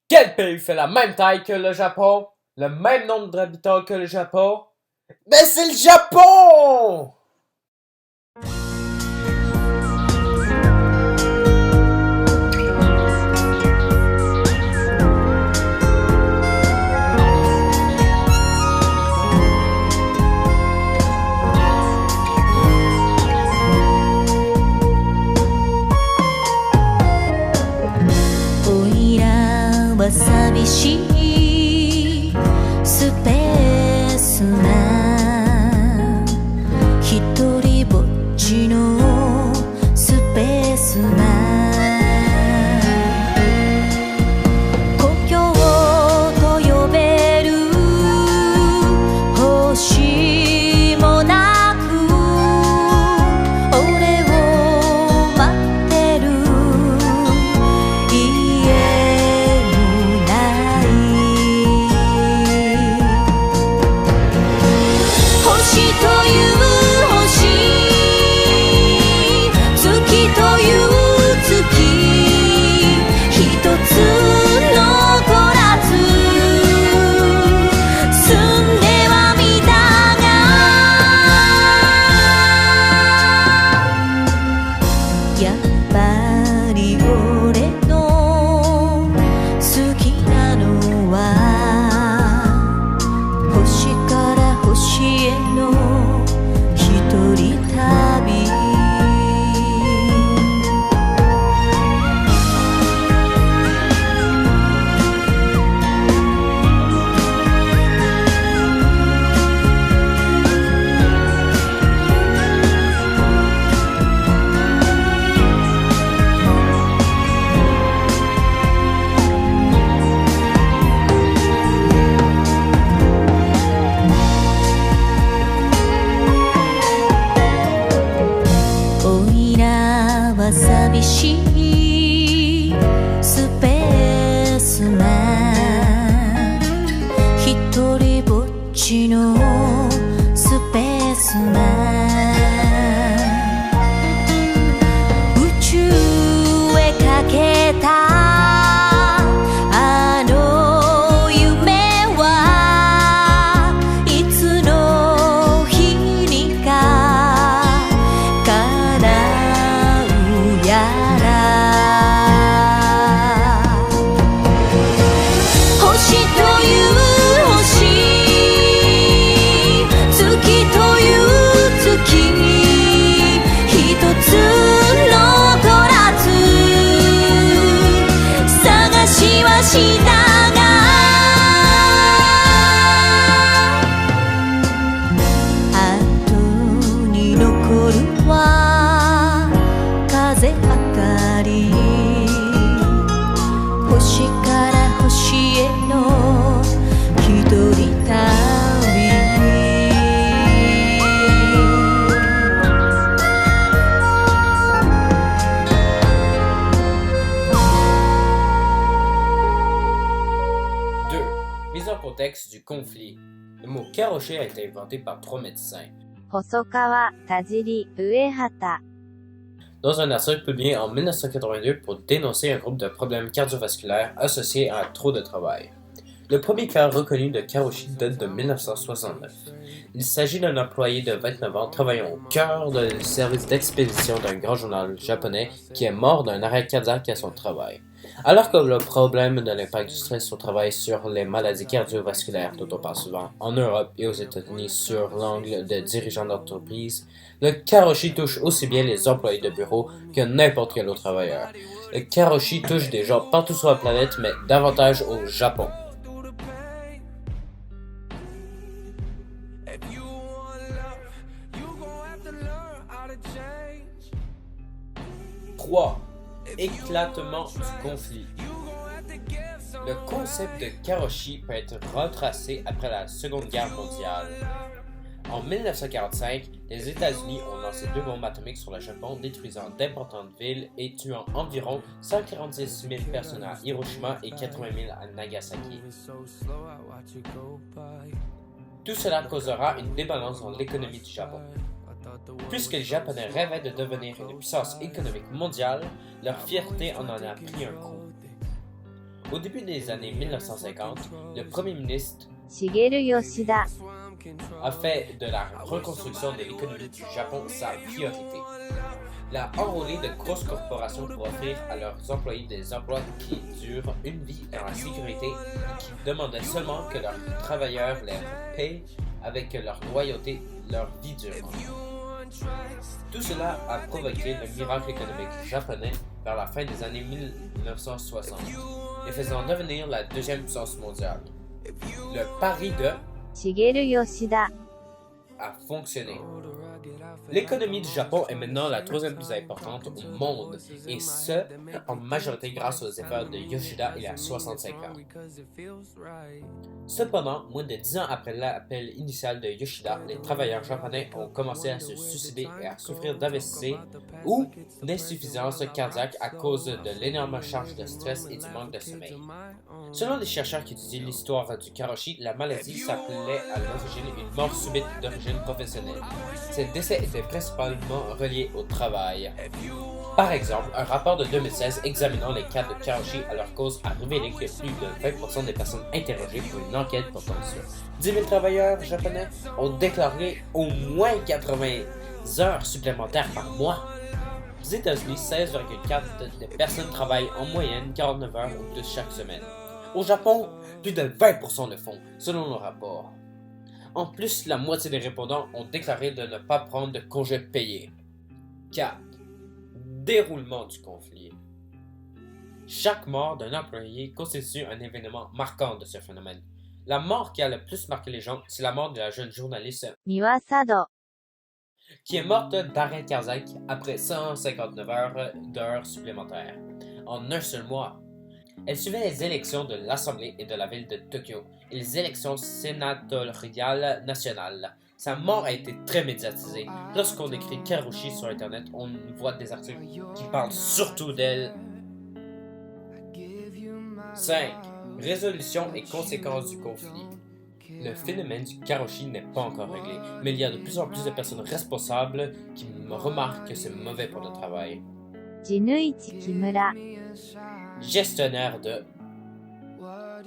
Quel pays fait la même taille que le Japon? Le même nombre d'habitants que le Japon? Mais c'est le Japon!おいらは寂しいスペースなひとりぼっちのスペースな故郷と呼べる星もなく俺を待ってる家もない星という星月という月一つ残らず住んではみたがやっぱり俺の好きなのは星から星への一人旅おいらは寂しいスペースなひとりぼっちのスペースな宇宙へかけたあの夢はいつの日にか叶うやら星という星月という月一つ残らず探しはしたが後に残るは風当たり星から星への一人旅Deux. Mise en contexte du conflit. Le mot karoshi a été inventé par 3 médecins. 細川、田尻、上畑。 Dans un article publié en 1982 pour dénoncer un groupe de problèmes cardiovasculaires associés à trop de travail. Le premier cas reconnu de karoshi date de 1969. Il s'agit d'un employé de 29 ans travaillant au cœur du service d'expédition d'un grand journal japonais qui est mort d'un arrêt cardiaque à son travail. Alors que le problème de l'impact du stress au travail sur les maladies cardiovasculaires dont on parle souvent en Europe et aux États-Unis sur l'angle de dirigeants d'entreprise, le karoshi touche aussi bien les employés de bureau que n'importe quel autre travailleur. Le karoshi touche des gens partout sur la planète, mais davantage au Japon. Trois. Éclatement du conflit. Le concept de karoshi peut être retracé après la Seconde Guerre mondiale. En 1945, les États-Unis ont lancé 2 bombes atomiques sur le Japon, détruisant d'importantes villes et tuant environ 146 000 personnes à Hiroshima et 80 000 à Nagasaki. Tout cela causera une débalance dans l'économie du Japon. Puisque les Japonais rêvaient de devenir une puissance économique mondiale, leur fierté en a pris un coup. Au début des années 1950, le premier ministre 茂吉田 a fait de la reconstruction de l'économie du Japon sa priorité. Il a enrôlé de grosses corporations pour offrir à leurs employés des emplois qui durent une vie dans la sécurité et qui demandaient seulement que leurs travailleurs les payent avec leur loyauté leur vie durant. Tout cela a provoqué le miracle économique japonais vers la fin des années 1960 et faisant devenir la deuxième puissance mondiale. Le pari de 茂吉田 a fonctionné. L'économie du Japon est maintenant la troisième plus importante au monde, et ce, en majorité grâce aux efforts de Yoshida il y a 65 ans. Cependant, moins de 10 ans après l'appel initial de Yoshida, les travailleurs japonais ont commencé à se suicider et à souffrir d'AVC ou d'insuffisance cardiaque à cause de l'énorme charge de stress et du manque de sommeil. Selon les chercheurs qui étudient l'histoire du karoshi, la maladie s'appelait à l'origine une mort subite d'origine professionnelle. Ces décès étaient principalement reliés au travail. Par exemple, un rapport de 2016 examinant les cas de karoshi à leur cause a révélé que plus de 20% des personnes interrogées pour une enquête portant sur 10 000 travailleurs japonais ont déclaré au moins 80 heures supplémentaires par mois. Aux États-Unis, 16,4% des personnes travaillent en moyenne 49 heures ou plus chaque semaine. Au Japon, plus de 20% le font, selon le rapport. En plus, la moitié des répondants ont déclaré de ne pas prendre de congés payés. 4. Déroulement du conflit. Chaque mort d'un employé constitue un événement marquant de ce phénomène. La mort qui a le plus marqué les gens, c'est la mort de la jeune journaliste 三輪茶道 qui est morte d'arrêt cardiaque après 159 d'heures supplémentaires. En un seul mois, elle suivait les élections de l'Assemblée et de la ville de Tokyo et les élections sénatoriales nationales. Sa mort a été très médiatisée. Lorsqu'on écrit Karoshi sur Internet, on voit des articles qui parlent surtout d'elle. 5. Résolution et conséquences du conflit. Le phénomène du karoshi n'est pas encore réglé, mais il y a de plus en plus de personnes responsables qui remarquent que c'est mauvais pour le travail. 地縫市木村 Gestionnaire de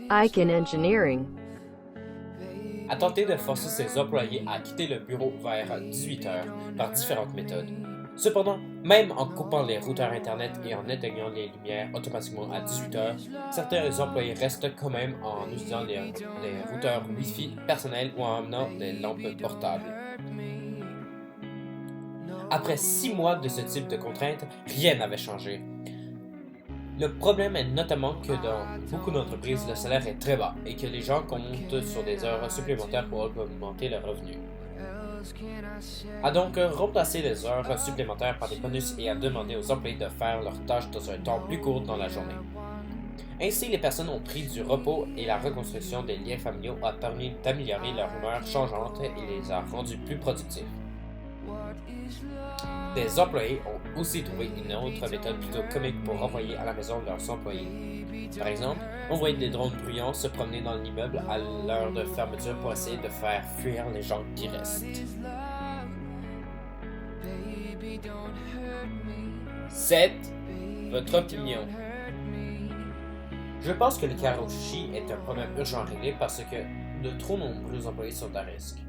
Icon Engineering. a tenté de forcer ses employés à quitter le bureau vers 18 heures par différentes méthodes. Cependant, même en coupant les routeurs Internet et en éteignant les lumières automatiquement à 18 heures, certains employés restent quand même en utilisant les routeurs Wi-Fi personnels ou en amenant des lampes portables. Après 6 mois de ce type de contraintes, rien n'avait changé. Le problème est notamment que dans beaucoup d'entreprises, le salaire est très bas et que les gens comptent sur des heures supplémentaires pour augmenter leurs revenus. A donc remplacé les heures supplémentaires par des bonus et a demandé aux employés de faire leurs tâches dans un temps plus court dans la journée. Ainsi, les personnes ont pris du repos et la reconstruction des liens familiaux a permis d'améliorer leur humeur changeante et les a rendus plus productifs. Des employés ont aussi trouvé une autre méthode plutôt comique pour renvoyer à la maison leurs employés. Par exemple, envoyer des drones bruyants se promener dans l'immeuble à l'heure de fermeture pour essayer de faire fuir les gens qui restent. 7. Votre opinion. Je pense que le karoshi est un problème urgent à régler parce que de trop nombreux employés sont à risque.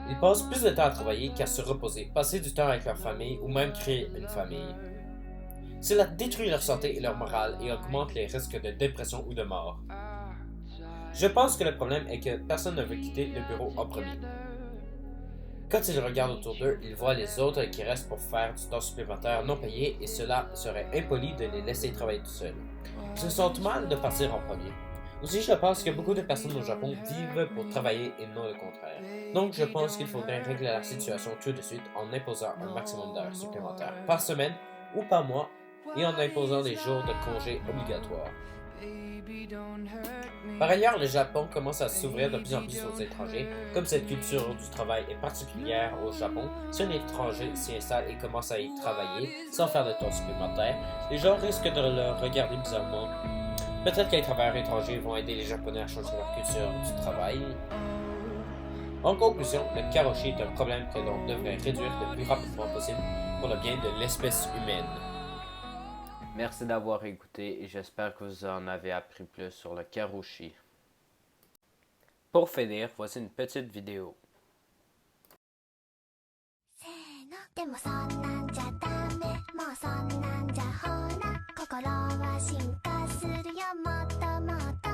Ils passent plus de temps à travailler qu'à se reposer, passer du temps avec leur famille ou même créer une famille. Cela détruit leur santé et leur morale et augmente les risques de dépression ou de mort. Je pense que le problème est que personne ne veut quitter le bureau en premier. Quand ils regardent autour d'eux, ils voient les autres qui restent pour faire du temps supplémentaire non payé et cela serait impoli de les laisser travailler tout seuls. Ils se sentent mal de partir en premier. Aussi, je pense que beaucoup de personnes au Japon vivent pour travailler et non le contraire. Donc, je pense qu'il faudrait régler la situation tout de suite en imposant un maximum d'heures supplémentaires par semaine ou par mois et en imposant des jours de congés obligatoires. Par ailleurs, le Japon commence à s'ouvrir de plus en plus aux étrangers. Comme cette culture du travail est particulière au Japon, si un étranger s'y installe et commence à y travailler sans faire de temps supplémentaire, les gens risquent de le regarder bizarrement. Peut-être que les travailleurs étrangers vont aider les Japonais à changer leur culture du travail. En conclusion, le karoshi est un problème que l'on devrait réduire le plus rapidement possible pour le bien de l'espèce humaine. Merci d'avoir écouté et j'espère que vous en avez appris plus sur le karoshi. Pour finir, voici une petite vidéo. でもそんなんじゃダメもうそんなんじゃほら心は進化するよもっともっと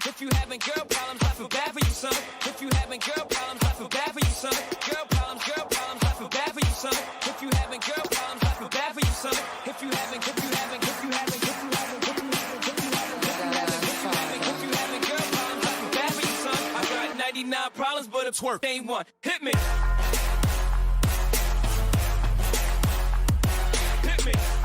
If you having girl problems, I feel bad for you, son. If you having girl problems, I feel bad for you, son. Girl problems, I feel bad for you, son. If you having girl problems, I feel bad for you, son. If you having girl problems, I feel bad for you, son. I got 99 problems, but a twerk ain't one. Hit me. Hit me.